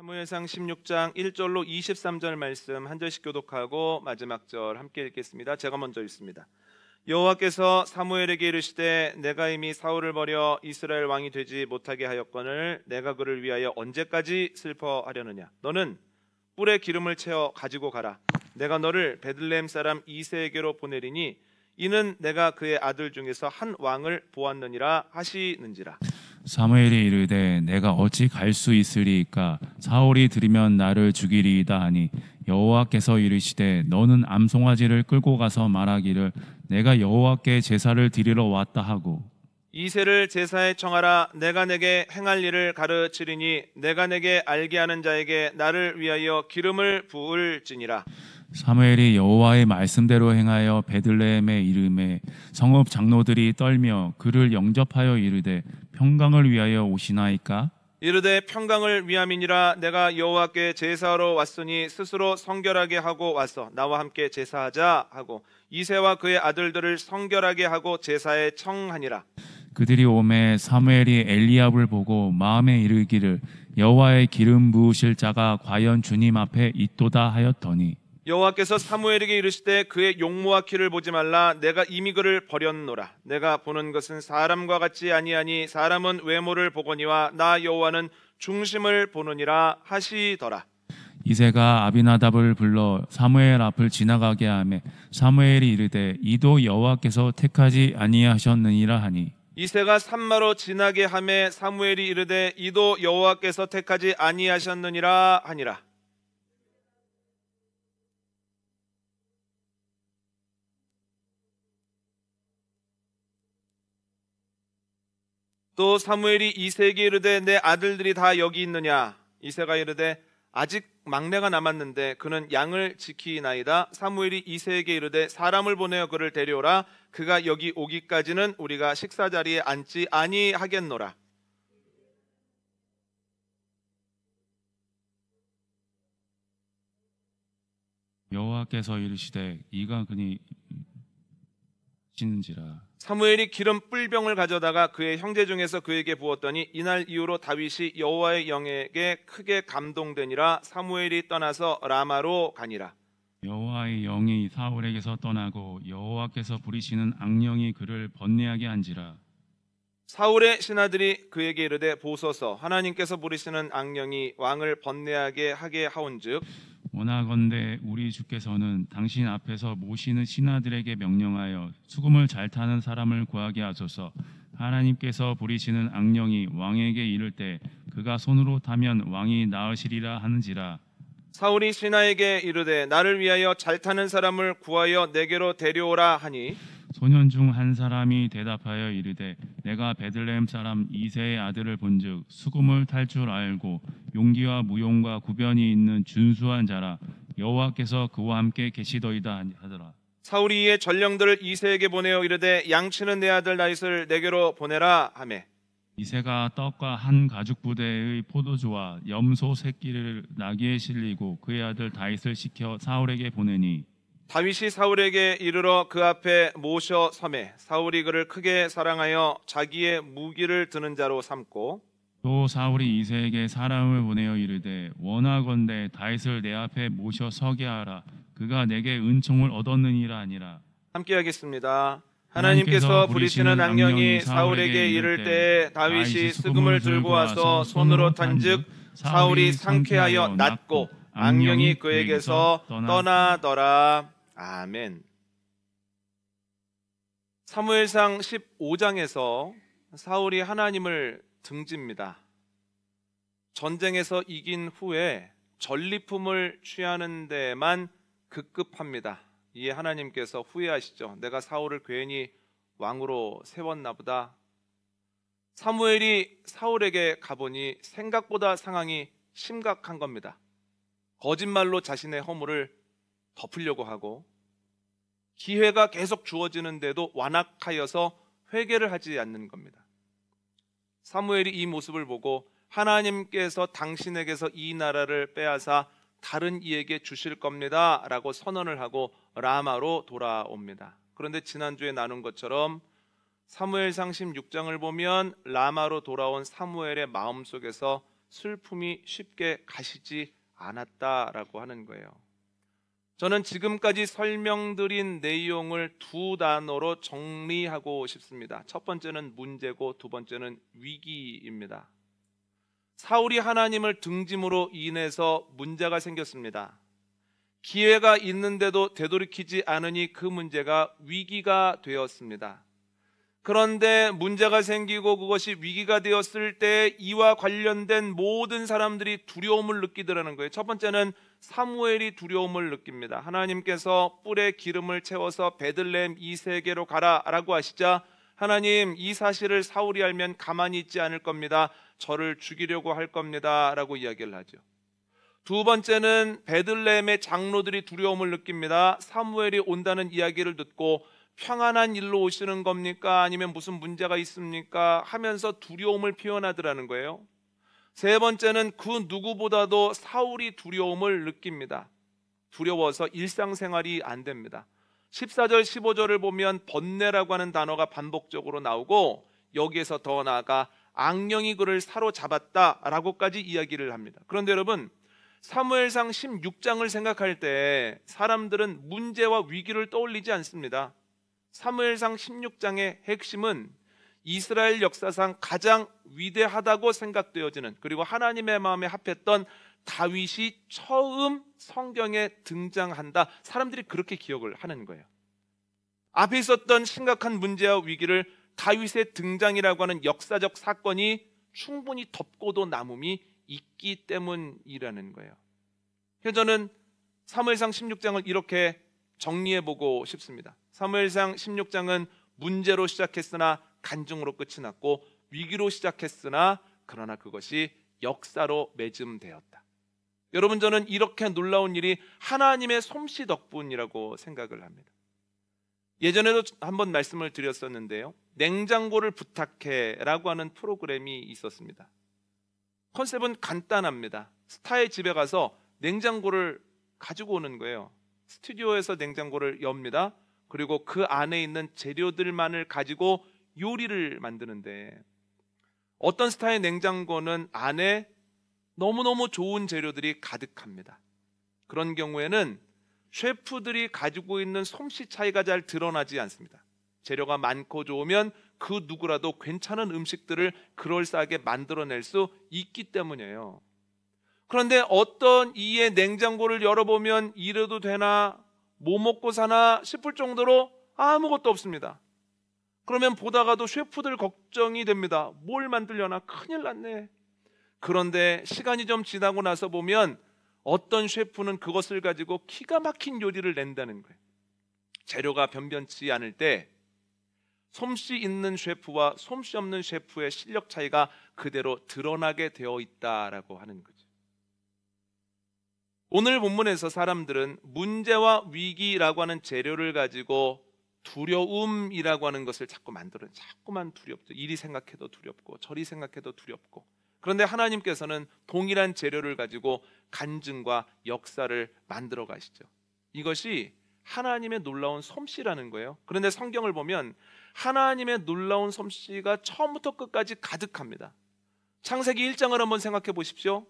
사무엘상 16장 1절로 23절 말씀 한 절씩 교독하고 마지막 절 함께 읽겠습니다. 제가 먼저 읽습니다. 여호와께서 사무엘에게 이르시되 내가 이미 사울을 버려 이스라엘 왕이 되지 못하게 하였거늘 내가 그를 위하여 언제까지 슬퍼하려느냐. 너는 뿔에 기름을 채워 가지고 가라. 내가 너를 베들레헴 사람 이새에게로 보내리니 이는 내가 그의 아들 중에서 한 왕을 보았느니라 하시는지라. 사무엘이 이르되 내가 어찌 갈 수 있으리이까 사울이 들으면 나를 죽이리이다 하니 여호와께서 이르시되 너는 암송아지를 끌고 가서 말하기를 내가 여호와께 제사를 드리러 왔다 하고 이새를 제사에 청하라. 내가 내게 행할 일을 가르치리니 내가 내게 알게 하는 자에게 나를 위하여 기름을 부을지니라. 사무엘이 여호와의 말씀대로 행하여 베들레헴에 이르매 성읍 장로들이 떨며 그를 영접하여 이르되 평강을 위하여 오시나이까? 이르되 평강을 위함이니라. 내가 여호와께 제사하러 왔으니 스스로 성결하게 하고 와서 나와 함께 제사하자 하고 이새와 그의 아들들을 성결하게 하고 제사에 청하니라. 그들이 오매 사무엘이 엘리압을 보고 마음에 이르기를 여호와의 기름 부으실 자가 과연 주님 앞에 있도다 하였더니 여호와께서 사무엘에게 이르시되 그의 용모와 키를 보지 말라. 내가 이미 그를 버렸노라. 내가 보는 것은 사람과 같지 아니하니 사람은 외모를 보거니와 나 여호와는 중심을 보느니라 하시더라. 이새가 아비나답을 불러 사무엘 앞을 지나가게 하매 사무엘이 이르되 이도 여호와께서 택하지 아니하셨느니라 하니 이새가 산마로 지나게 하매 사무엘이 이르되 이도 여호와께서 택하지 아니하셨느니라 하니라. 또 사무엘이 이새에게 이르되 내 아들들이 다 여기 있느냐. 이새가 이르되 아직 막내가 남았는데 그는 양을 지키나이다. 사무엘이 이새에게 이르되 사람을 보내어 그를 데려오라. 그가 여기 오기까지는 우리가 식사 자리에 앉지 아니하겠노라. 여호와께서 이르시되 이가 그니 시는지라. 사무엘이 기름 뿔병을 가져다가 그의 형제 중에서 그에게 부었더니 이날 이후로 다윗이 여호와의 영에게 크게 감동되니라. 사무엘이 떠나서 라마로 가니라. 여호와의 영이 사울에게서 떠나고 여호와께서 부리시는 악령이 그를 번뇌하게 한지라. 사울의 신하들이 그에게 이르되 보소서 하나님께서 부리시는 악령이 왕을 번뇌하게 하게 하온즉 원하건대 우리 주께서는 당신 앞에서 모시는 신하들에게 명령하여 수금을 잘 타는 사람을 구하게 하소서. 하나님께서 부리시는 악령이 왕에게 이를 때 그가 손으로 타면 왕이 나으시리라 하는지라. 사울이 신하에게 이르되 나를 위하여 잘 타는 사람을 구하여 내게로 데려오라 하니 소년 중 한 사람이 대답하여 이르되 내가 베들레헴 사람 이새의 아들을 본즉 수금을 탈 줄 알고 용기와 무용과 구변이 있는 준수한 자라. 여호와께서 그와 함께 계시더이다 하더라. 사울이 이에 전령들을 이새에게 보내어 이르되 양치는 내 아들 다윗을 내게로 보내라 하매 이새가 떡과 한 가죽 부대의 포도주와 염소 새끼를 나귀에 실리고 그의 아들 다윗을 시켜 사울에게 보내니 다윗이 사울에게 이르러 그 앞에 모셔 서매 사울이 그를 크게 사랑하여 자기의 무기를 드는 자로 삼고 또 사울이 이새에게 사람을 보내어 이르되 원하건대 다윗을 내 앞에 모셔 서게 하라. 그가 내게 은총을 얻었느니라 하니라. 함께 하겠습니다. 하나님께서 부리시는 악령이 사울에게 이를 때 다윗이 수금을 들고 와서 손으로 탄즉 사울이 상쾌하여 낫고 악령이 그에게서 떠나더라. 아멘. 사무엘상 15장에서 사울이 하나님을 등집니다. 전쟁에서 이긴 후에 전리품을 취하는 데만 급급합니다. 이에 하나님께서 후회하시죠. 내가 사울을 괜히 왕으로 세웠나 보다. 사무엘이 사울에게 가보니 생각보다 상황이 심각한 겁니다. 거짓말로 자신의 허물을 덮으려고 하고 기회가 계속 주어지는데도 완악하여서 회개를 하지 않는 겁니다. 사무엘이 이 모습을 보고 하나님께서 당신에게서 이 나라를 빼앗아 다른 이에게 주실 겁니다 라고 선언을 하고 라마로 돌아옵니다. 그런데 지난주에 나눈 것처럼 사무엘상 16장을 보면 라마로 돌아온 사무엘의 마음속에서 슬픔이 쉽게 가시지 않았다라고 하는 거예요. 저는 지금까지 설명드린 내용을 두 단어로 정리하고 싶습니다. 첫 번째는 문제고 두 번째는 위기입니다. 사울이 하나님을 등짐으로 인해서 문제가 생겼습니다. 기회가 있는데도 되돌이키지 않으니 그 문제가 위기가 되었습니다. 그런데 문제가 생기고 그것이 위기가 되었을 때 이와 관련된 모든 사람들이 두려움을 느끼더라는 거예요. 첫 번째는 사무엘이 두려움을 느낍니다. 하나님께서 뿔에 기름을 채워서 베들레헴 이세계로 가라라고 하시자 하나님, 이 사실을 사울이 알면 가만히 있지 않을 겁니다. 저를 죽이려고 할 겁니다 라고 이야기를 하죠. 두 번째는 베들레헴의 장로들이 두려움을 느낍니다. 사무엘이 온다는 이야기를 듣고 평안한 일로 오시는 겁니까? 아니면 무슨 문제가 있습니까? 하면서 두려움을 표현하더라는 거예요. 세 번째는 그 누구보다도 사울이 두려움을 느낍니다. 두려워서 일상생활이 안 됩니다. 14절 15절을 보면 번뇌라고 하는 단어가 반복적으로 나오고 여기에서 더 나아가 악령이 그를 사로잡았다라고까지 이야기를 합니다. 그런데 여러분, 사무엘상 16장을 생각할 때 사람들은 문제와 위기를 떠올리지 않습니다. 사무엘상 16장의 핵심은 이스라엘 역사상 가장 위대하다고 생각되어지는, 그리고 하나님의 마음에 합했던 다윗이 처음 성경에 등장한다. 사람들이 그렇게 기억을 하는 거예요. 앞에 있었던 심각한 문제와 위기를 다윗의 등장이라고 하는 역사적 사건이 충분히 덮고도 남음이 있기 때문이라는 거예요. 그래서 저는 사무엘상 16장을 이렇게 정리해보고 싶습니다. 사무엘상 16장은 문제로 시작했으나 간증으로 끝이 났고, 위기로 시작했으나 그러나 그것이 역사로 맺음되었다. 여러분, 저는 이렇게 놀라운 일이 하나님의 솜씨 덕분이라고 생각을 합니다. 예전에도 한번 말씀을 드렸었는데요, 냉장고를 부탁해 라고 하는 프로그램이 있었습니다. 컨셉은 간단합니다. 스타의 집에 가서 냉장고를 가지고 오는 거예요. 스튜디오에서 냉장고를 엽니다. 그리고 그 안에 있는 재료들만을 가지고 요리를 만드는데, 어떤 스타의 냉장고는 안에 너무너무 좋은 재료들이 가득합니다. 그런 경우에는 셰프들이 가지고 있는 솜씨 차이가 잘 드러나지 않습니다. 재료가 많고 좋으면 그 누구라도 괜찮은 음식들을 그럴싸하게 만들어낼 수 있기 때문이에요. 그런데 어떤 이의 냉장고를 열어보면 이래도 되나, 뭐 먹고 사나 싶을 정도로 아무것도 없습니다. 그러면 보다가도 셰프들 걱정이 됩니다. 뭘 만들려나, 큰일 났네. 그런데 시간이 좀 지나고 나서 보면 어떤 셰프는 그것을 가지고 기가 막힌 요리를 낸다는 거예요. 재료가 변변치 않을 때 솜씨 있는 셰프와 솜씨 없는 셰프의 실력 차이가 그대로 드러나게 되어 있다라고 하는 거죠. 오늘 본문에서 사람들은 문제와 위기라고 하는 재료를 가지고 두려움이라고 하는 것을 자꾸만 두렵죠. 이리 생각해도 두렵고 저리 생각해도 두렵고. 그런데 하나님께서는 동일한 재료를 가지고 간증과 역사를 만들어 가시죠. 이것이 하나님의 놀라운 솜씨라는 거예요. 그런데 성경을 보면 하나님의 놀라운 솜씨가 처음부터 끝까지 가득합니다. 창세기 1장을 한번 생각해 보십시오.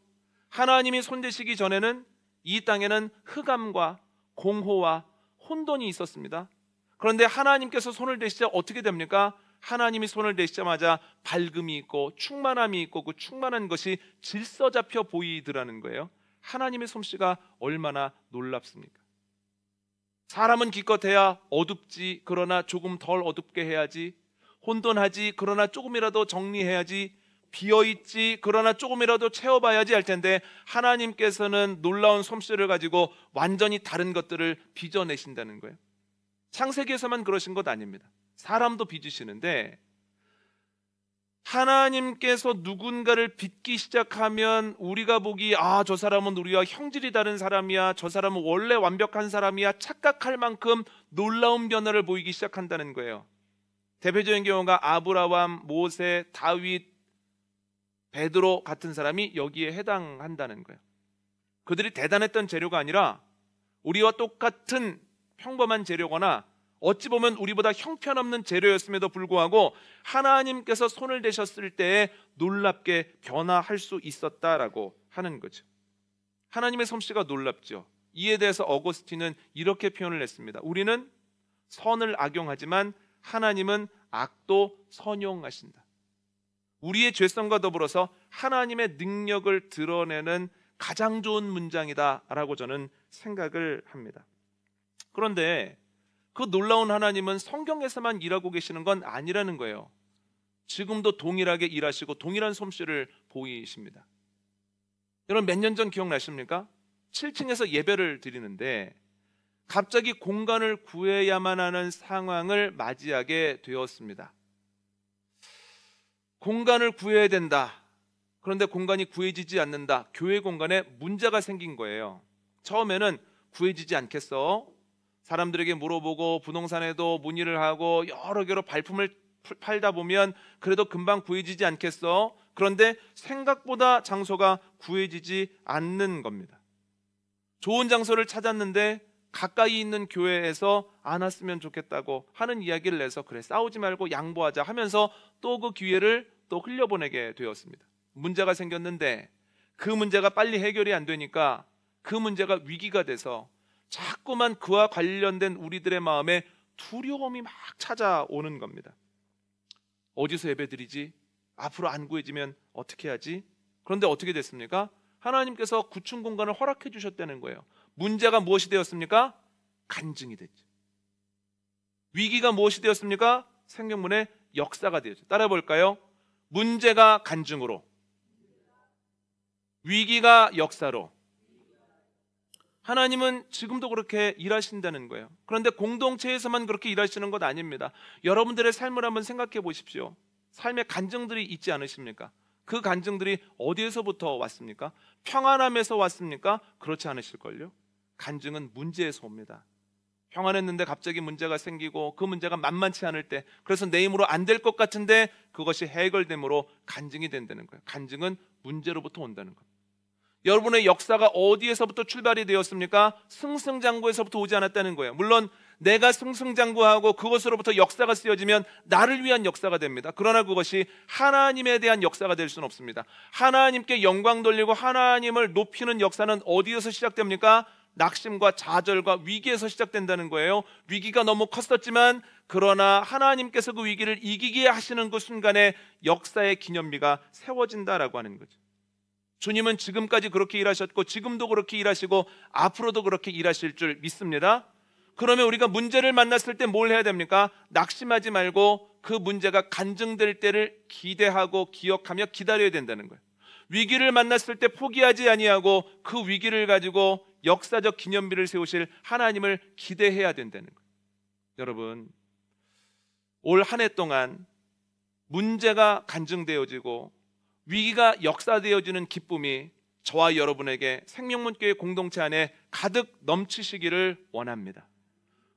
하나님이 손대시기 전에는 이 땅에는 흑암과 공허와 혼돈이 있었습니다. 그런데 하나님께서 손을 대시자 어떻게 됩니까? 하나님이 손을 대시자마자 밝음이 있고 충만함이 있고, 그 충만한 것이 질서 잡혀 보이더라는 거예요. 하나님의 솜씨가 얼마나 놀랍습니까? 사람은 기껏해야 어둡지, 그러나 조금 덜 어둡게 해야지, 혼돈하지, 그러나 조금이라도 정리해야지, 비어있지, 그러나 조금이라도 채워봐야지 할 텐데, 하나님께서는 놀라운 솜씨를 가지고 완전히 다른 것들을 빚어내신다는 거예요. 창세기에서만 그러신 것 아닙니다. 사람도 빚으시는데, 하나님께서 누군가를 빚기 시작하면 우리가 보기, 저 사람은 우리와 형질이 다른 사람이야, 저 사람은 원래 완벽한 사람이야 착각할 만큼 놀라운 변화를 보이기 시작한다는 거예요. 대표적인 경우가 아브라함, 모세, 다윗, 베드로 같은 사람이 여기에 해당한다는 거예요. 그들이 대단했던 재료가 아니라 우리와 똑같은 평범한 재료거나 어찌 보면 우리보다 형편없는 재료였음에도 불구하고 하나님께서 손을 대셨을 때에 놀랍게 변화할 수 있었다라고 하는 거죠. 하나님의 솜씨가 놀랍죠. 이에 대해서 어거스틴은 이렇게 표현을 했습니다. 우리는 선을 악용하지만 하나님은 악도 선용하신다. 우리의 죄성과 더불어서 하나님의 능력을 드러내는 가장 좋은 문장이다라고 저는 생각을 합니다. 그런데 그 놀라운 하나님은 성경에서만 일하고 계시는 건 아니라는 거예요. 지금도 동일하게 일하시고 동일한 솜씨를 보이십니다. 여러분, 몇 년 전 기억나십니까? 7층에서 예배를 드리는데 갑자기 공간을 구해야만 하는 상황을 맞이하게 되었습니다. 공간을 구해야 된다. 그런데 공간이 구해지지 않는다. 교회 공간에 문제가 생긴 거예요. 처음에는 구해지지 않겠어? 사람들에게 물어보고 부동산에도 문의를 하고 여러 개로 발품을 팔다 보면 그래도 금방 구해지지 않겠어? 그런데 생각보다 장소가 구해지지 않는 겁니다. 좋은 장소를 찾았는데 가까이 있는 교회에서 안 왔으면 좋겠다고 하는 이야기를 내서 그래 싸우지 말고 양보하자 하면서 또 그 기회를 또 흘려보내게 되었습니다. 문제가 생겼는데 그 문제가 빨리 해결이 안 되니까 그 문제가 위기가 돼서 자꾸만 그와 관련된 우리들의 마음에 두려움이 막 찾아오는 겁니다. 어디서 예배드리지? 앞으로 안 구해지면 어떻게 하지? 그런데 어떻게 됐습니까? 하나님께서 구층 공간을 허락해 주셨다는 거예요. 문제가 무엇이 되었습니까? 간증이 됐죠. 위기가 무엇이 되었습니까? 생명문의 역사가 되었죠. 따라 볼까요? 문제가 간증으로, 위기가 역사로. 하나님은 지금도 그렇게 일하신다는 거예요. 그런데 공동체에서만 그렇게 일하시는 것 아닙니다. 여러분들의 삶을 한번 생각해 보십시오. 삶의 간증들이 있지 않으십니까? 그 간증들이 어디에서부터 왔습니까? 평안함에서 왔습니까? 그렇지 않으실걸요? 간증은 문제에서 옵니다. 평안했는데 갑자기 문제가 생기고 그 문제가 만만치 않을 때, 그래서 내 힘으로 안 될 것 같은데 그것이 해결됨으로 간증이 된다는 거예요. 간증은 문제로부터 온다는 겁니다. 여러분의 역사가 어디에서부터 출발이 되었습니까? 승승장구에서부터 오지 않았다는 거예요. 물론 내가 승승장구하고 그것으로부터 역사가 쓰여지면 나를 위한 역사가 됩니다. 그러나 그것이 하나님에 대한 역사가 될 수는 없습니다. 하나님께 영광 돌리고 하나님을 높이는 역사는 어디에서 시작됩니까? 낙심과 좌절과 위기에서 시작된다는 거예요. 위기가 너무 컸었지만 그러나 하나님께서 그 위기를 이기게 하시는 그 순간에 역사의 기념비가 세워진다라고 하는 거죠. 주님은 지금까지 그렇게 일하셨고 지금도 그렇게 일하시고 앞으로도 그렇게 일하실 줄 믿습니다. 그러면 우리가 문제를 만났을 때 뭘 해야 됩니까? 낙심하지 말고 그 문제가 간증될 때를 기대하고 기억하며 기다려야 된다는 거예요. 위기를 만났을 때 포기하지 아니하고 그 위기를 가지고 역사적 기념비를 세우실 하나님을 기대해야 된다는 거예요. 여러분, 올 한 해 동안 문제가 간증되어지고 위기가 역사되어지는 기쁨이 저와 여러분에게 생명문교회 공동체 안에 가득 넘치시기를 원합니다.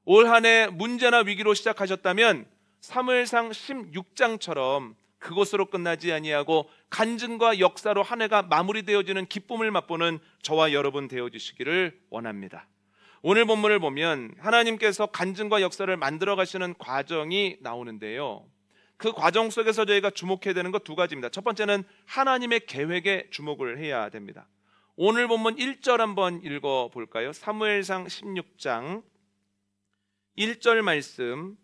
올 한 해 문제나 위기로 시작하셨다면 사무엘상 16장처럼 그것으로 끝나지 아니하고 간증과 역사로 한 해가 마무리되어지는 기쁨을 맛보는 저와 여러분 되어주시기를 원합니다. 오늘 본문을 보면 하나님께서 간증과 역사를 만들어 가시는 과정이 나오는데요, 그 과정 속에서 저희가 주목해야 되는 것 두 가지입니다. 첫 번째는 하나님의 계획에 주목을 해야 됩니다. 오늘 본문 1절 한번 읽어볼까요? 사무엘상 16장 1절 말씀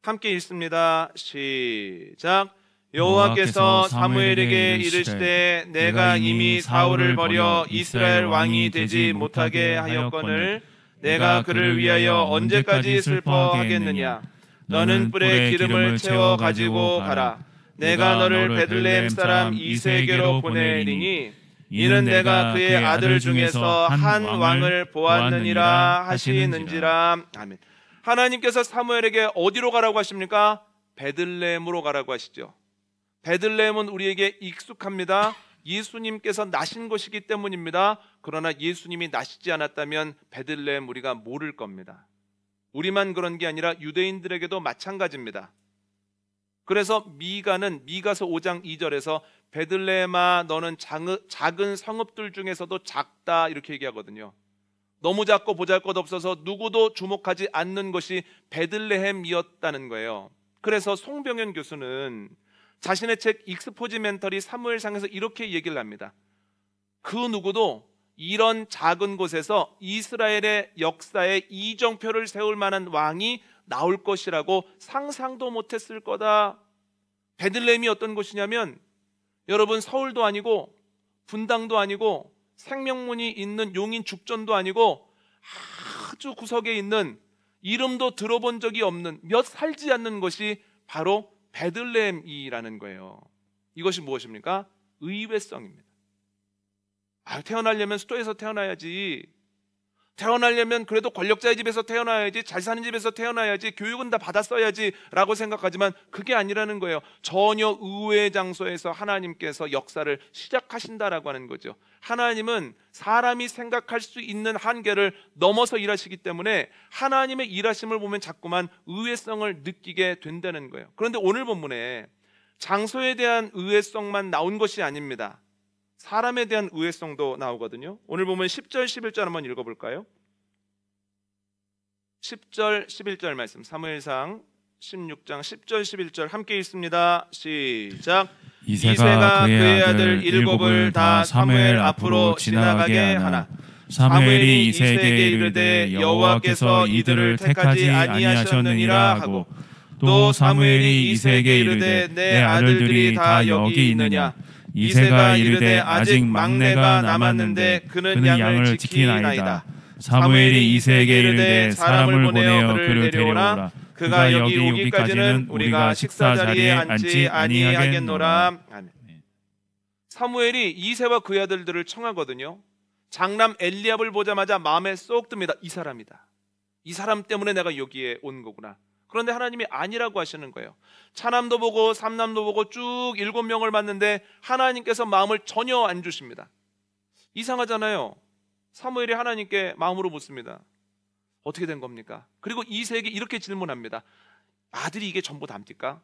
함께 읽습니다. 시작. 여호와께서 사무엘에게 이르시되 내가 이미 사울을 버려 이스라엘 왕이 되지 못하게 하였거늘 내가 그를 위하여 언제까지 슬퍼하겠느냐. 너는 뿔에 기름을 채워 가지고 가라. 내가 너를 베들레헴 사람 이새에게로 보내리니 이는 내가 그의 아들 중에서 한 왕을 보았느니라 하시는지라. 아멘. 하나님께서 사무엘에게 어디로 가라고 하십니까? 베들레헴으로 가라고 하시죠. 베들레헴은 우리에게 익숙합니다. 예수님께서 나신 것이기 때문입니다. 그러나 예수님이 나시지 않았다면 베들레헴 우리가 모를 겁니다. 우리만 그런 게 아니라 유대인들에게도 마찬가지입니다. 그래서 미가서 5장 2절에서 베들레헴아 너는 작은 성읍들 중에서도 작다 이렇게 얘기하거든요. 너무 작고 보잘것없어서 누구도 주목하지 않는 것이 베들레헴이었다는 거예요. 그래서 송병현 교수는 자신의 책 익스포지멘터리 사무엘상에서 이렇게 얘기를 합니다. 그 누구도 이런 작은 곳에서 이스라엘의 역사에 이정표를 세울 만한 왕이 나올 것이라고 상상도 못했을 거다. 베들레헴이 어떤 곳이냐면 여러분, 서울도 아니고 분당도 아니고 생명문이 있는 용인 죽전도 아니고 아주 구석에 있는 이름도 들어본 적이 없는 몇 살지 않는 것이 바로 베들레헴이라는 거예요. 이것이 무엇입니까? 의외성입니다. 태어나려면 수도에서 태어나야지, 태어나려면 그래도 권력자의 집에서 태어나야지, 잘 사는 집에서 태어나야지, 교육은 다 받았어야지 라고 생각하지만 그게 아니라는 거예요. 전혀 의외의 장소에서 하나님께서 역사를 시작하신다라고 하는 거죠. 하나님은 사람이 생각할 수 있는 한계를 넘어서 일하시기 때문에 하나님의 일하심을 보면 자꾸만 의외성을 느끼게 된다는 거예요. 그런데 오늘 본문에 장소에 대한 의외성만 나온 것이 아닙니다. 사람에 대한 의외성도 나오거든요. 오늘 보면 10절 11절 한번 읽어볼까요? 10절 11절 말씀, 사무엘상 16장 10절 11절 함께 읽습니다. 시작. 이새가 그의 아들 일곱을 다 사무엘 앞으로 지나가게 하나 사무엘이 이새에게 이르되 여호와께서 이들을 택하지 아니하셨느니라 하고, 또 사무엘이 이새에게 이르되 내 아들들이 다 여기 있느냐? 이새가 이르되 아직 막내가 남았는데 그는 양을 지키나이다. 사무엘이 이새에게 이르되 사람을 보내어 그를 데려오라. 그가 여기 오기까지는 우리가 식사 자리에 앉지 아니하겠노라. 아멘. 사무엘이 이새와 그의 아들들을 청하거든요. 장남 엘리압을 보자마자 마음에 쏙 듭니다. 이 사람이다. 이 사람 때문에 내가 여기에 온 거구나. 그런데 하나님이 아니라고 하시는 거예요. 차남도 보고 삼남도 보고 쭉 7명을 봤는데 하나님께서 마음을 전혀 안 주십니다. 이상하잖아요. 사무엘이 하나님께 마음으로 묻습니다. 어떻게 된 겁니까? 그리고 이새에게 이렇게 질문합니다. 아들이 이게 전부 답니까?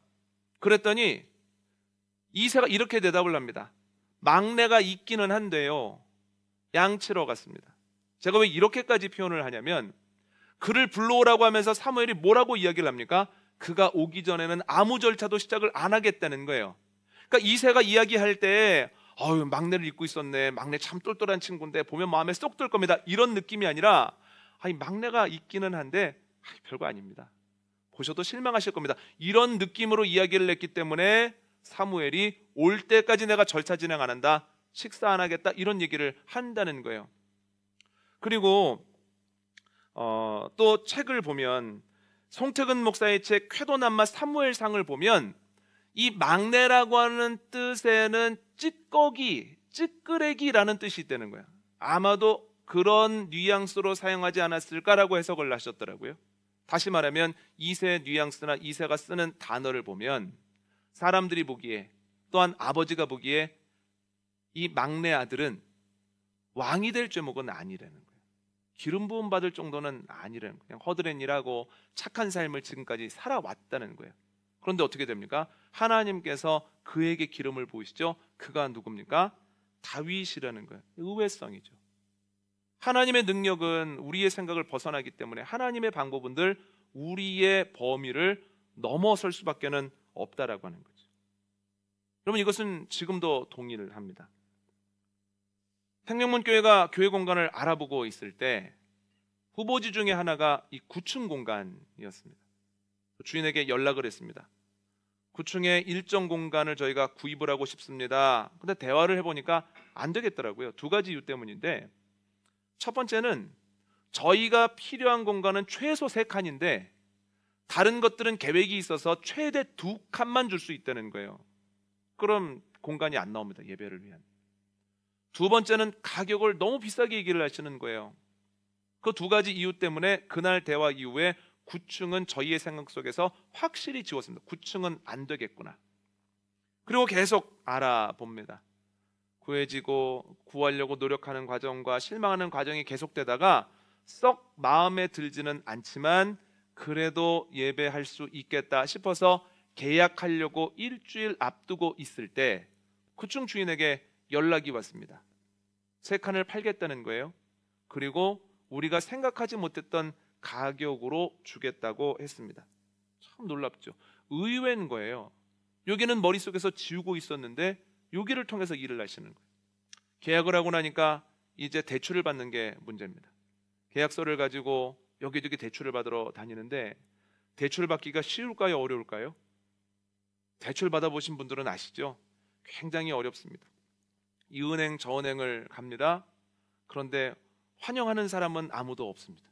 그랬더니 이새가 이렇게 대답을 합니다. 막내가 있기는 한데요, 양치러 갔습니다. 제가 왜 이렇게까지 표현을 하냐면, 그를 불러오라고 하면서 사무엘이 뭐라고 이야기를 합니까? 그가 오기 전에는 아무 절차도 시작을 안 하겠다는 거예요. 그러니까 이새가 이야기할 때 막내를 잊고 있었네, 막내 참 똘똘한 친구인데 보면 마음에 쏙 들 겁니다, 이런 느낌이 아니라 막내가 있기는 한데 별거 아닙니다, 보셔도 실망하실 겁니다, 이런 느낌으로 이야기를 했기 때문에 사무엘이 올 때까지 내가 절차 진행 안 한다, 식사 안 하겠다, 이런 얘기를 한다는 거예요. 그리고 또 책을 보면 송태근 목사의 책 쾌도남마 사무엘상을 보면 이 막내라고 하는 뜻에는 찌꺼기, 찌끄레기라는 뜻이 있다는 거야. 아마도 그런 뉘앙스로 사용하지 않았을까라고 해석을 하셨더라고요. 다시 말하면 이새 뉘앙스나 이새가 쓰는 단어를 보면 사람들이 보기에, 또한 아버지가 보기에 이 막내 아들은 왕이 될 죄목은 아니라는 거예요. 기름 부음 받을 정도는 아니라는 거예요. 그냥 허드렛 일하고 착한 삶을 지금까지 살아왔다는 거예요. 그런데 어떻게 됩니까? 하나님께서 그에게 기름을 부으시죠. 그가 누굽니까? 다윗이라는 거예요. 의외성이죠. 하나님의 능력은 우리의 생각을 벗어나기 때문에 하나님의 방법은들 우리의 범위를 넘어설 수밖에는 없다라고 하는 거죠. 여러분, 이것은 지금도 동의를 합니다. 생명문 교회가 교회 공간을 알아보고 있을 때 후보지 중에 하나가 이 9층 공간이었습니다. 주인에게 연락을 했습니다. 9층에 일정 공간을 저희가 구입을 하고 싶습니다. 근데 대화를 해보니까 안 되겠더라고요. 두 가지 이유 때문인데, 첫 번째는 저희가 필요한 공간은 최소 3칸인데 다른 것들은 계획이 있어서 최대 2칸만 줄 수 있다는 거예요. 그럼 공간이 안 나옵니다, 예배를 위한. 두 번째는 가격을 너무 비싸게 얘기를 하시는 거예요. 그 두 가지 이유 때문에 그날 대화 이후에 9층은 저희의 생각 속에서 확실히 지웠습니다. 9층은 안 되겠구나. 그리고 계속 알아봅니다. 구해지고 구하려고 노력하는 과정과 실망하는 과정이 계속되다가 썩 마음에 들지는 않지만 그래도 예배할 수 있겠다 싶어서 계약하려고 일주일 앞두고 있을 때 9층 주인에게 연락이 왔습니다. 3칸을 팔겠다는 거예요. 그리고 우리가 생각하지 못했던 가격으로 주겠다고 했습니다. 참 놀랍죠. 의외인 거예요. 여기는 머릿속에서 지우고 있었는데 여기를 통해서 일을 하시는 거예요. 계약을 하고 나니까 이제 대출을 받는 게 문제입니다. 계약서를 가지고 여기저기 대출을 받으러 다니는데 대출 받기가 쉬울까요? 어려울까요? 대출 받아보신 분들은 아시죠? 굉장히 어렵습니다. 이 은행 저 은행을 갑니다. 그런데 환영하는 사람은 아무도 없습니다.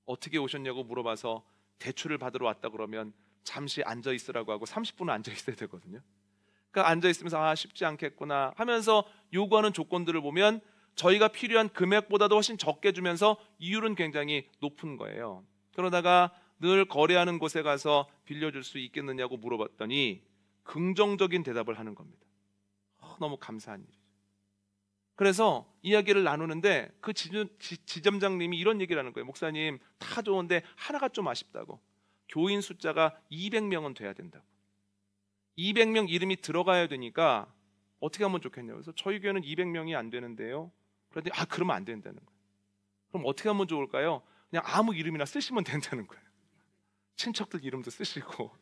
어떻게 오셨냐고 물어봐서 대출을 받으러 왔다 그러면 잠시 앉아 있으라고 하고 30분은 앉아 있어야 되거든요. 그러니까 앉아 있으면서 쉽지 않겠구나 하면서 요구하는 조건들을 보면 저희가 필요한 금액보다도 훨씬 적게 주면서 이율은 굉장히 높은 거예요. 그러다가 늘 거래하는 곳에 가서 빌려줄 수 있겠느냐고 물어봤더니 긍정적인 대답을 하는 겁니다. 너무 감사한 일이죠. 그래서 이야기를 나누는데 그 지점장님이 이런 얘기를 하는 거예요. 목사님, 다 좋은데 하나가 좀 아쉽다고. 교인 숫자가 200명은 돼야 된다고. 200명 이름이 들어가야 되니까 어떻게 하면 좋겠냐고. 그래서 저희 교회는 200명이 안 되는데요. 그런데 그러면 안 된다는 거예요. 그럼 어떻게 하면 좋을까요? 그냥 아무 이름이나 쓰시면 된다는 거예요. 친척들 이름도 쓰시고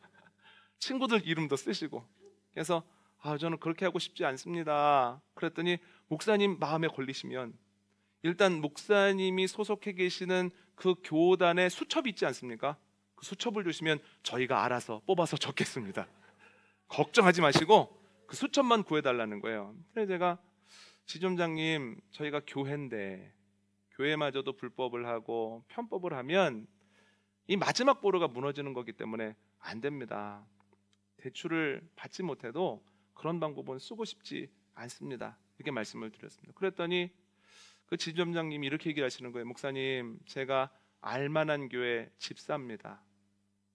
친구들 이름도 쓰시고. 그래서 저는 그렇게 하고 싶지 않습니다. 그랬더니 목사님 마음에 걸리시면 일단 목사님이 소속해 계시는 그 교단에 수첩이 있지 않습니까? 그 수첩을 주시면 저희가 알아서 뽑아서 적겠습니다. 걱정하지 마시고 그 수첩만 구해달라는 거예요. 그래서 제가 지점장님, 저희가 교회인데 교회마저도 불법을 하고 편법을 하면 이 마지막 보루가 무너지는 거기 때문에 안 됩니다. 대출을 받지 못해도 그런 방법은 쓰고 싶지 않습니다. 이렇게 말씀을 드렸습니다. 그랬더니 그 지점장님이 이렇게 얘기를 하시는 거예요. 목사님, 제가 알만한 교회 집사입니다.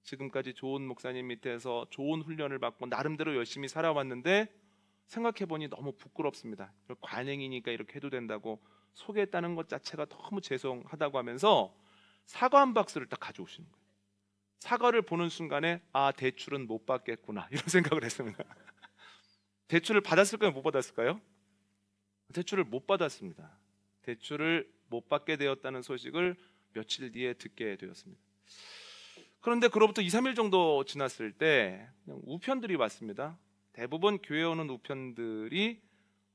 지금까지 좋은 목사님 밑에서 좋은 훈련을 받고 나름대로 열심히 살아왔는데 생각해보니 너무 부끄럽습니다. 관행이니까 이렇게 해도 된다고 소개했다는 것 자체가 너무 죄송하다고 하면서 사과 한 박스를 딱 가져오시는 거예요. 사과를 보는 순간에 대출은 못 받겠구나 이런 생각을 했습니다. 대출을 받았을까요? 못 받았을까요? 대출을 못 받았습니다. 대출을 못 받게 되었다는 소식을 며칠 뒤에 듣게 되었습니다. 그런데 그로부터 2, 3일 정도 지났을 때 우편들이 왔습니다. 대부분 교회에 오는 우편들이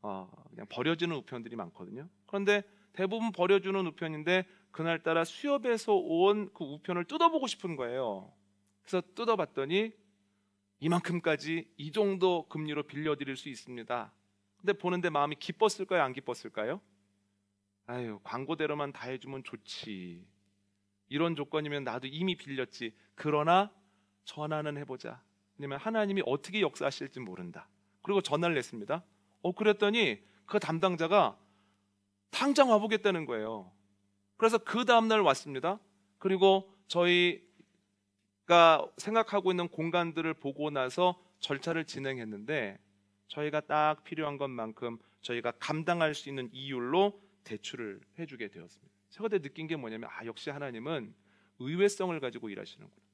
그냥 버려지는 우편들이 많거든요. 그런데 대부분 버려주는 우편인데 그날따라 수협에서 온 그 우편을 뜯어보고 싶은 거예요. 그래서 뜯어봤더니 이만큼까지 이 정도 금리로 빌려드릴 수 있습니다. 근데 보는데 마음이 기뻤을까요? 안 기뻤을까요? 광고대로만 다 해주면 좋지. 이런 조건이면 나도 이미 빌렸지. 그러나 전화는 해보자. 왜냐면 하나님이 어떻게 역사하실지 모른다. 그리고 전화를 냈습니다. 그랬더니 그 담당자가 당장 와보겠다는 거예요. 그래서 그 다음날 왔습니다. 그리고 저희가 생각하고 있는 공간들을 보고 나서 절차를 진행했는데 저희가 딱 필요한 것만큼 저희가 감당할 수 있는 이율로 대출을 해주게 되었습니다. 제가 그때 느낀 게 뭐냐면 역시 하나님은 의외성을 가지고 일하시는구나.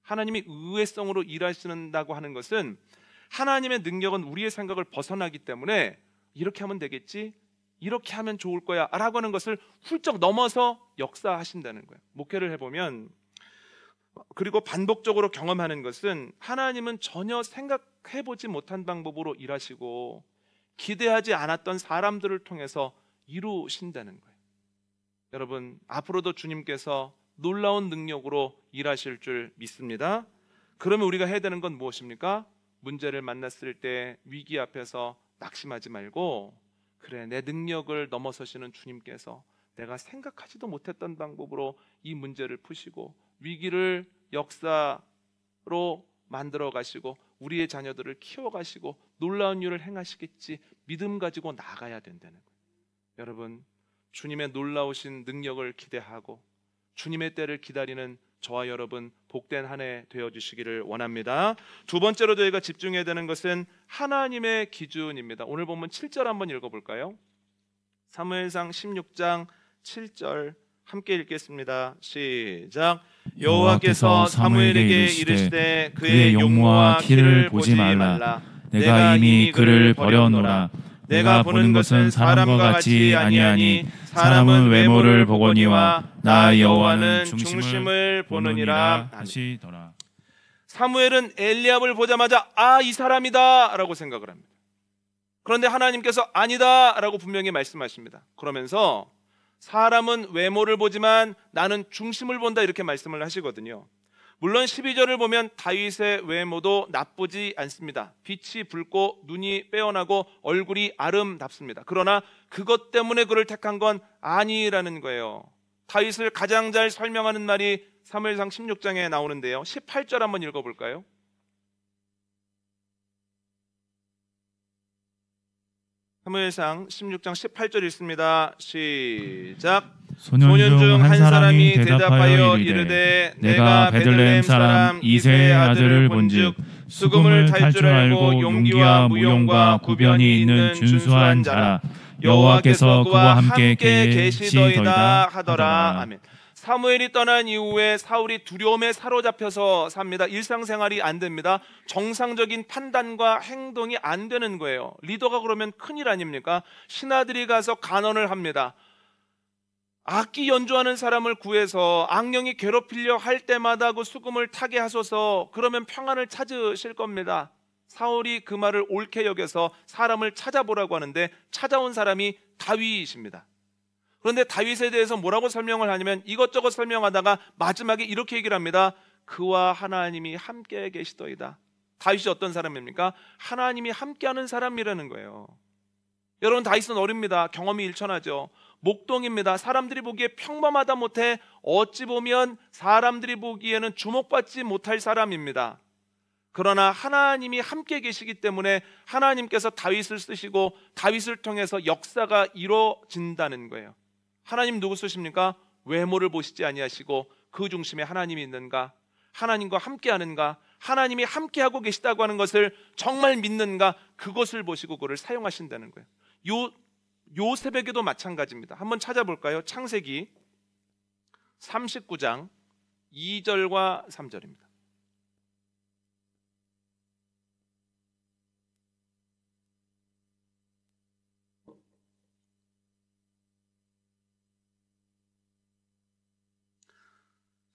하나님이 의외성으로 일하신다고 하는 것은 하나님의 능력은 우리의 생각을 벗어나기 때문에 이렇게 하면 되겠지, 이렇게 하면 좋을 거야 라고 하는 것을 훌쩍 넘어서 역사하신다는 거예요. 목회를 해보면 그리고 반복적으로 경험하는 것은 하나님은 전혀 생각해보지 못한 방법으로 일하시고 기대하지 않았던 사람들을 통해서 이루신다는 거예요. 여러분, 앞으로도 주님께서 놀라운 능력으로 일하실 줄 믿습니다. 그러면 우리가 해야 되는 건 무엇입니까? 문제를 만났을 때 위기 앞에서 낙심하지 말고 그래, 내 능력을 넘어서시는 주님께서 내가 생각하지도 못했던 방법으로 이 문제를 푸시고 위기를 역사로 만들어 가시고 우리의 자녀들을 키워가시고 놀라운 일을 행하시겠지 믿음 가지고 나가야 된다는 거예요. 여러분, 주님의 놀라우신 능력을 기대하고 주님의 때를 기다리는 저와 여러분 복된 한 해 되어주시기를 원합니다. 두 번째로 저희가 집중해야 되는 것은 하나님의 기준입니다. 오늘 본문 7절 한번 읽어볼까요? 사무엘상 16장 7절 함께 읽겠습니다. 시작. 여호와께서 사무엘에게 이르시되 그의 용모와 키를 보지 말라. 내가 이미 그를 버려놓으라. 내가 보는 것은 사람과 같이 아니하니 사람은 외모를 보거니와 나 여호와는 중심을 보느니라 하시더라. 사무엘은 엘리압을 보자마자 이 사람이다 라고 생각을 합니다. 그런데 하나님께서 아니다 라고 분명히 말씀하십니다. 그러면서 사람은 외모를 보지만 나는 중심을 본다 이렇게 말씀을 하시거든요. 물론 12절을 보면 다윗의 외모도 나쁘지 않습니다. 빛이 붉고 눈이 빼어나고 얼굴이 아름답습니다. 그러나 그것 때문에 그를 택한 건 아니라는 거예요. 다윗을 가장 잘 설명하는 말이 사무엘상 16장에 나오는데요. 18절 한번 읽어볼까요? 사무엘상 16장 18절 읽습니다. 시작. 소년 중 한 사람이 대답하여 이르되 내가 베들레헴 사람 이새의 아들을 본즉 수금을 탈 줄 알고 용기와 무용과 구변이 있는 준수한 자라. 여호와께서 그와 함께 계시더이다 하더라. 아멘. 사무엘이 떠난 이후에 사울이 두려움에 사로잡혀서 삽니다. 일상생활이 안 됩니다. 정상적인 판단과 행동이 안 되는 거예요. 리더가 그러면 큰일 아닙니까? 신하들이 가서 간언을 합니다. 악기 연주하는 사람을 구해서 악령이 괴롭히려 할 때마다 그 수금을 타게 하소서. 그러면 평안을 찾으실 겁니다. 사울이 그 말을 옳게 여겨서 사람을 찾아보라고 하는데 찾아온 사람이 다윗입니다. 그런데 다윗에 대해서 뭐라고 설명을 하냐면 이것저것 설명하다가 마지막에 이렇게 얘기를 합니다. 그와 하나님이 함께 계시더이다. 다윗이 어떤 사람입니까? 하나님이 함께하는 사람이라는 거예요. 여러분, 다윗은 어립니다. 경험이 일천하죠. 목동입니다. 사람들이 보기에 평범하다 못해 어찌 보면 사람들이 보기에는 주목받지 못할 사람입니다. 그러나 하나님이 함께 계시기 때문에 하나님께서 다윗을 쓰시고 다윗을 통해서 역사가 이루어진다는 거예요. 하나님 누구 쓰십니까? 외모를 보시지 아니하시고 그 중심에 하나님이 있는가? 하나님과 함께하는가? 하나님이 함께하고 계시다고 하는 것을 정말 믿는가? 그것을 보시고 그를 사용하신다는 거예요. 요셉에게도 마찬가지입니다. 한번 찾아볼까요? 창세기 39장 2절과 3절입니다.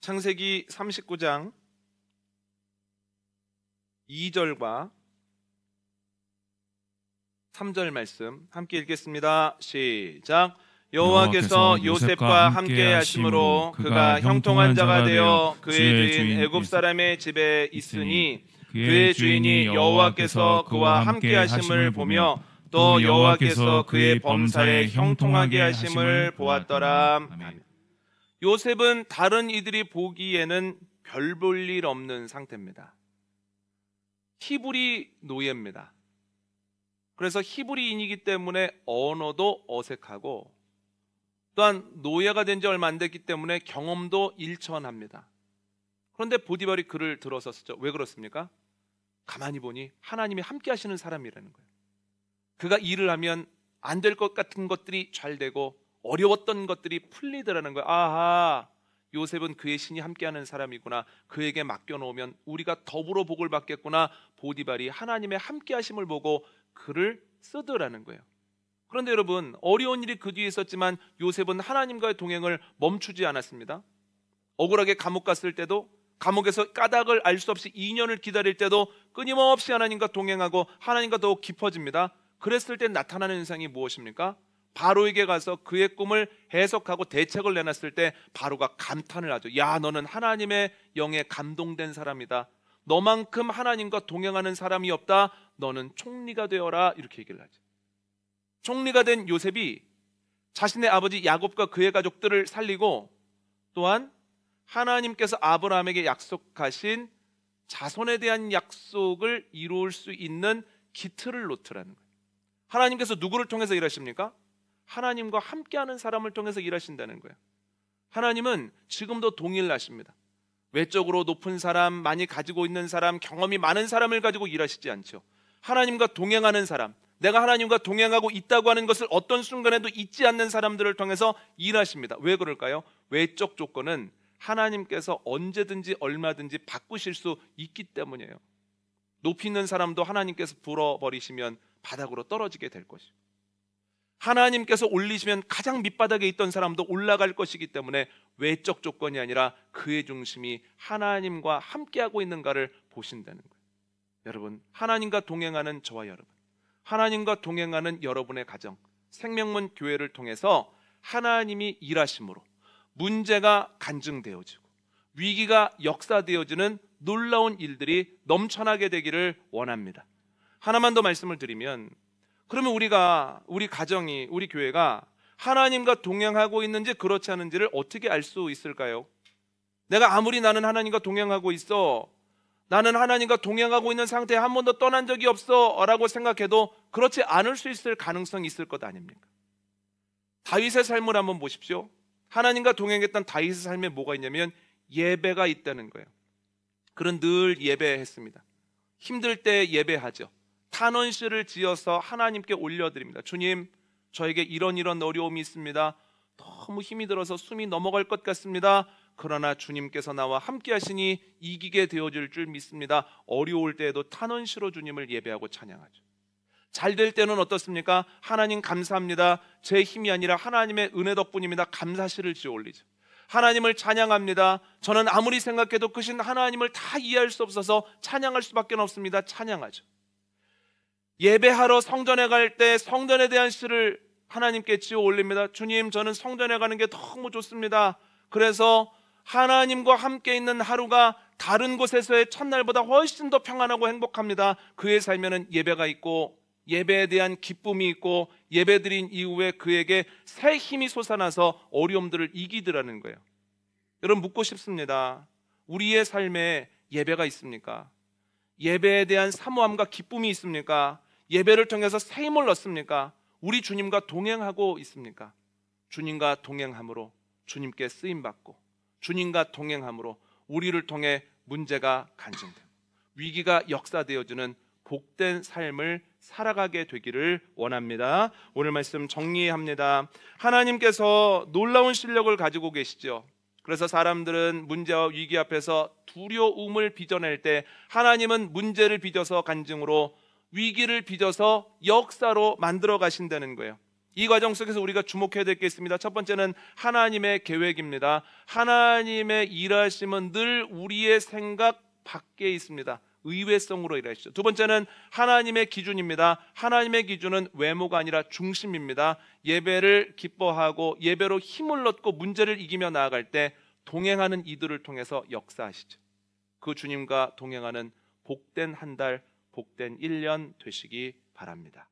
창세기 39장 2절과 3절 말씀 함께 읽겠습니다. 시작. 여호와께서 요셉과 함께 하심으로 그가 형통한 자가 되어 그의 주인 애굽 사람의 집에 있으니 그의 주인이 여호와께서 그와 함께 하심을 보며 또 여호와께서 그의 범사에 형통하게 하심을 보았더라. 아멘. 요셉은 다른 이들이 보기에는 별 볼 일 없는 상태입니다. 히브리 노예입니다. 그래서 히브리인이기 때문에 언어도 어색하고 또한 노예가 된 지 얼마 안 됐기 때문에 경험도 일천합니다. 그런데 보디발이 그를 들어섰죠. 왜 그렇습니까? 가만히 보니 하나님이 함께 하시는 사람이라는 거예요. 그가 일을 하면 안 될 것 같은 것들이 잘 되고 어려웠던 것들이 풀리더라는 거예요. 아하, 요셉은 그의 신이 함께하는 사람이구나. 그에게 맡겨놓으면 우리가 더불어 복을 받겠구나. 보디발이 하나님의 함께하심을 보고 그를 쓰더라는 거예요. 그런데 여러분, 어려운 일이 그 뒤에 있었지만 요셉은 하나님과의 동행을 멈추지 않았습니다. 억울하게 감옥 갔을 때도, 감옥에서 까닭을 알 수 없이 2년을 기다릴 때도 끊임없이 하나님과 동행하고 하나님과 더욱 깊어집니다. 그랬을 때 나타나는 현상이 무엇입니까? 바로에게 가서 그의 꿈을 해석하고 대책을 내놨을 때 바로가 감탄을 하죠. 야, 너는 하나님의 영에 감동된 사람이다. 너만큼 하나님과 동행하는 사람이 없다. 너는 총리가 되어라. 이렇게 얘기를 하죠. 총리가 된 요셉이 자신의 아버지 야곱과 그의 가족들을 살리고 또한 하나님께서 아브라함에게 약속하신 자손에 대한 약속을 이룰 수 있는 기틀을 놓더라는 거예요. 하나님께서 누구를 통해서 일하십니까? 하나님과 함께하는 사람을 통해서 일하신다는 거예요. 하나님은 지금도 동일하십니다. 외적으로 높은 사람, 많이 가지고 있는 사람, 경험이 많은 사람을 가지고 일하시지 않죠. 하나님과 동행하는 사람, 내가 하나님과 동행하고 있다고 하는 것을 어떤 순간에도 잊지 않는 사람들을 통해서 일하십니다. 왜 그럴까요? 외적 조건은 하나님께서 언제든지 얼마든지 바꾸실 수 있기 때문이에요. 높이 있는 사람도 하나님께서 불어버리시면 바닥으로 떨어지게 될 것이고, 하나님께서 올리시면 가장 밑바닥에 있던 사람도 올라갈 것이기 때문에 외적 조건이 아니라 그의 중심이 하나님과 함께하고 있는가를 보신다는 거예요. 여러분, 하나님과 동행하는 저와 여러분, 하나님과 동행하는 여러분의 가정, 생명문 교회를 통해서 하나님이 일하심으로 문제가 간증되어지고 위기가 역사되어지는 놀라운 일들이 넘쳐나게 되기를 원합니다. 하나만 더 말씀을 드리면, 그러면 우리 가정이, 우리 교회가 하나님과 동행하고 있는지 그렇지 않은지를 어떻게 알 수 있을까요? 내가 아무리 나는 하나님과 동행하고 있어, 나는 하나님과 동행하고 있는 상태에 한 번도 떠난 적이 없어 라고 생각해도 그렇지 않을 수 있을 가능성이 있을 것 아닙니까? 다윗의 삶을 한번 보십시오. 하나님과 동행했던 다윗의 삶에 뭐가 있냐면 예배가 있다는 거예요. 그는 늘 예배했습니다. 힘들 때 예배하죠. 탄원시를 지어서 하나님께 올려드립니다. 주님, 저에게 이런 어려움이 있습니다. 너무 힘이 들어서 숨이 넘어갈 것 같습니다. 그러나 주님께서 나와 함께 하시니 이기게 되어질 줄 믿습니다. 어려울 때에도 탄원시로 주님을 예배하고 찬양하죠. 잘 될 때는 어떻습니까? 하나님 감사합니다. 제 힘이 아니라 하나님의 은혜 덕분입니다. 감사시를 지어 올리죠. 하나님을 찬양합니다. 저는 아무리 생각해도 크신 하나님을 다 이해할 수 없어서 찬양할 수밖에 없습니다. 찬양하죠. 예배하러 성전에 갈 때 성전에 대한 시를 하나님께 지어 올립니다. 주님, 저는 성전에 가는 게 너무 좋습니다. 그래서 하나님과 함께 있는 하루가 다른 곳에서의 첫날보다 훨씬 더 평안하고 행복합니다. 그의 삶에는 예배가 있고 예배에 대한 기쁨이 있고 예배드린 이후에 그에게 새 힘이 솟아나서 어려움들을 이기더라는 거예요. 여러분, 묻고 싶습니다. 우리의 삶에 예배가 있습니까? 예배에 대한 사모함과 기쁨이 있습니까? 예배를 통해서 새 힘을 얻습니까? 우리 주님과 동행하고 있습니까? 주님과 동행함으로 주님께 쓰임받고 주님과 동행함으로 우리를 통해 문제가 간증되고 위기가 역사되어지는 복된 삶을 살아가게 되기를 원합니다. 오늘 말씀 정리합니다. 하나님께서 놀라운 실력을 가지고 계시죠. 그래서 사람들은 문제와 위기 앞에서 두려움을 빚어낼 때 하나님은 문제를 빚어서 간증으로, 위기를 빚어서 역사로 만들어 가신다는 거예요. 이 과정 속에서 우리가 주목해야 될 게 있습니다. 첫 번째는 하나님의 계획입니다. 하나님의 일하심은 늘 우리의 생각 밖에 있습니다. 의외성으로 일하시죠. 두 번째는 하나님의 기준입니다. 하나님의 기준은 외모가 아니라 중심입니다. 예배를 기뻐하고 예배로 힘을 얻고 문제를 이기며 나아갈 때 동행하는 이들을 통해서 역사하시죠. 그 주님과 동행하는 복된 한 달, 복된 1년 되시기 바랍니다.